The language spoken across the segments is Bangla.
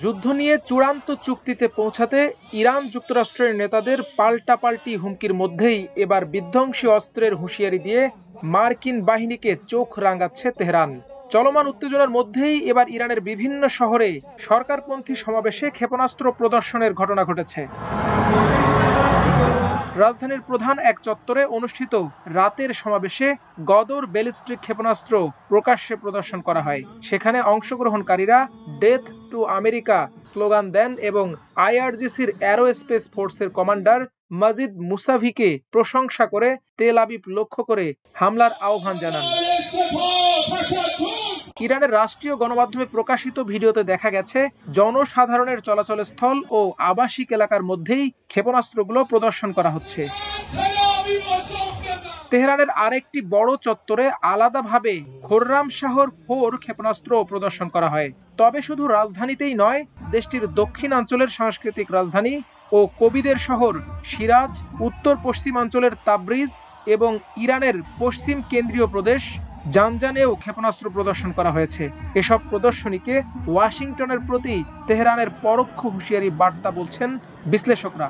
যুদ্ধ নিয়ে চূড়ান্ত চুক্তিতে পৌঁছাতে ইরান যুক্তরাষ্ট্রের নেতাদের পাল্টাপাল্টি হুমকির মধ্যেই এবার বিধ্বংসী অস্ত্রের হুঁশিয়ারি দিয়ে মার্কিন বাহিনীকে চোখ রাঙাচ্ছে তেহরান। চলমান উত্তেজনার মধ্যেই এবার ইরানের বিভিন্ন শহরে সরকারপন্থী সমাবেশে ক্ষেপণাস্ত্র প্রদর্শনের ঘটনা ঘটেছে। রাজধানীর প্রধান এক চত্বরে অনুষ্ঠিত রাতের সমাবেশে গদর ব্যালিস্টিক ক্ষেপণাস্ত্র প্রকাশ্যে প্রদর্শন করা হয়। সেখানে অংশগ্রহণকারীরা ডেথ টু আমেরিকা স্লোগান দেন এবং আইআরজিসির অ্যারোস্পেস ফোর্সের কমান্ডার মাজিদ মুসাভিকে প্রশংসা করে তেল আবিব লক্ষ্য করে হামলার আহ্বান জানান। ইরানের রাষ্ট্রীয় গণমাধ্যমে প্রকাশিত ভিডিওতে দেখা গেছে জনসাধারণের চলাচল স্থল ও আবাসিক এলাকার মধ্যেই ক্ষেপণাস্ত্রগুলো প্রদর্শন করা হচ্ছে। তেহরানের আরেকটি বড় চত্বরে আলাদাভাবে খোররামশাহর 4 ক্ষেপণাস্ত্র প্রদর্শন করা হয়। তবে শুধু রাজধানীতেই নয়, দেশটির দক্ষিণাঞ্চলের সাংস্কৃতিক রাজধানী ও কবিদের শহর সিরাজ, উত্তর পশ্চিমাঞ্চলের তাবরিজ এবং ইরানের পশ্চিম কেন্দ্রীয় প্রদেশ জানজানেও ক্ষেপণাস্ত্র প্রদর্শন করা হয়েছে। এসব প্রদর্শনীকে ওয়াশিংটনের প্রতি তেহরানের পরোক্ষ হুঁশিয়ারি বার্তা বলছেন বিশ্লেষকরা।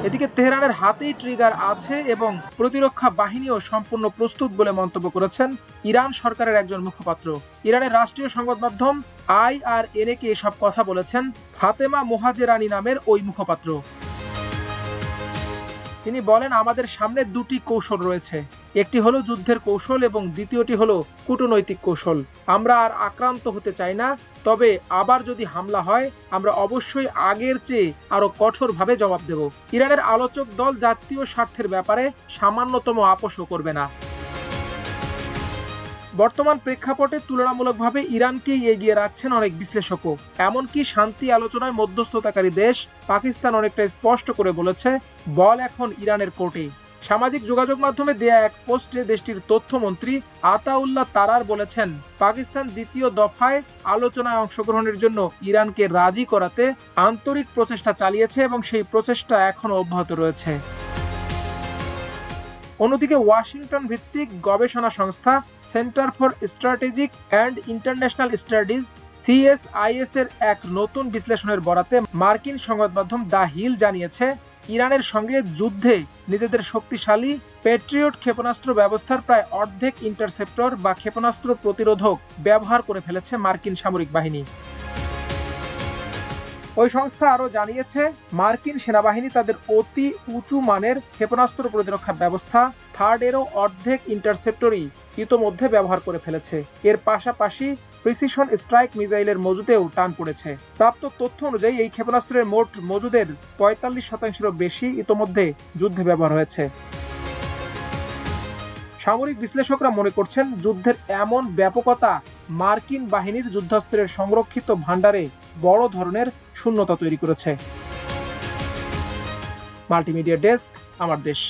এদিকে তেহরানের হাতেই ট্রিগার আছে এবং প্রতিরক্ষা বাহিনীও সম্পূর্ণ প্রস্তুত বলে মন্তব্য করেছেন ইরান সরকারের একজন মুখপাত্র। ইরানের রাষ্ট্রীয় সংবাদ মাধ্যম IRNA-কে এসব কথা বলেছেন ফাতেমা মোহাজেরানি নামের ওই মুখপাত্র। তিনি বলেন, আমাদের সামনে দুটি কৌশল রয়েছে, একটি হলো যুদ্ধের কৌশল এবং দ্বিতীয়টি হলো কূটনৈতিক কৌশল। আমরা আর আক্রান্ত হতে চাই না, তবে আবার যদি হামলা হয় আমরা অবশ্যই আগের চেয়ে আরো কঠোরভাবে জবাব দেব। ইরানের আলোচক দল জাতীয় স্বার্থের ব্যাপারে সামান্যতম আপোষও করবে না। বর্তমান প্রেক্ষাপটে তুলনামূলকভাবে ইরানকেই এগিয়ে রাখছেন অনেক বিশ্লেষকও। এমনকি শান্তি আলোচনায় মধ্যস্থতাকারী দেশ পাকিস্তান অনেকটা স্পষ্ট করে বলেছে, বল এখন ইরানের কোর্টে। সামাজিক যোগাযোগ মাধ্যমে দেয়া এক পোস্টে দেশটির তথ্যমন্ত্রী আতাউল্লাহ তারার বলেছেন, পাকিস্তান দ্বিতীয় দফায় আলোচনায় অংশগ্রহণের জন্য ইরানকে রাজি করাতে আন্তরিক প্রচেষ্টা চালিয়েছে এবং সেই প্রচেষ্টা এখনো অব্যাহত রয়েছে। অন্যদিকে ওয়াশিংটন ভিত্তিক গবেষণা সংস্থা centre for strategic and international studies CSIS এর এক নতুন বিশ্লেষণের বরাতে মার্কিন সংবাদ মাধ্যম দ্য হিল জানিয়েছে, ইরানের সঙ্গে যুদ্ধে নিজেদের শক্তিশালী প্যাট্রিয়ট ক্ষেপণাস্ত্র ব্যবস্থার প্রায় অর্ধেক ইন্টারসেপ্টর বা ক্ষেপণাস্ত্র প্রতিরোধক ব্যবহার করে ফেলেছে মার্কিন সামরিক বাহিনী। ওই সংস্থা আরো জানিয়েছে, মার্কিন সেনাবাহিনী তাদের অতি উঁচু মানের ক্ষেপণাস্ত্র প্রতিরক্ষা ব্যবস্থা থার্ডেরও অর্ধেক ইন্টারসেপ্টরই ইতোমধ্যে ব্যবহার করে ফেলেছে। এর পাশাপাশি প্রিসিশন স্ট্রাইক মিসাইলের মজুদেও টান পড়েছে। প্রাপ্ত তথ্য অনুযায়ী এই ক্ষেপণাস্ত্রের মোট মজুদের 45%-এরও বেশি ইতোমধ্যে যুদ্ধে ব্যবহার হয়েছে। সামরিক বিশ্লেষকরা মনে করছেন, যুদ্ধের এমন ব্যাপকতা মার্কিন বাহিনীর যুদ্ধাস্ত্রের সংরক্ষিত ভান্ডারে বড় ধরনের শূন্যতা তৈরি করেছে। মাল্টিমিডিয়া ডেস্ক, আমার দেশ।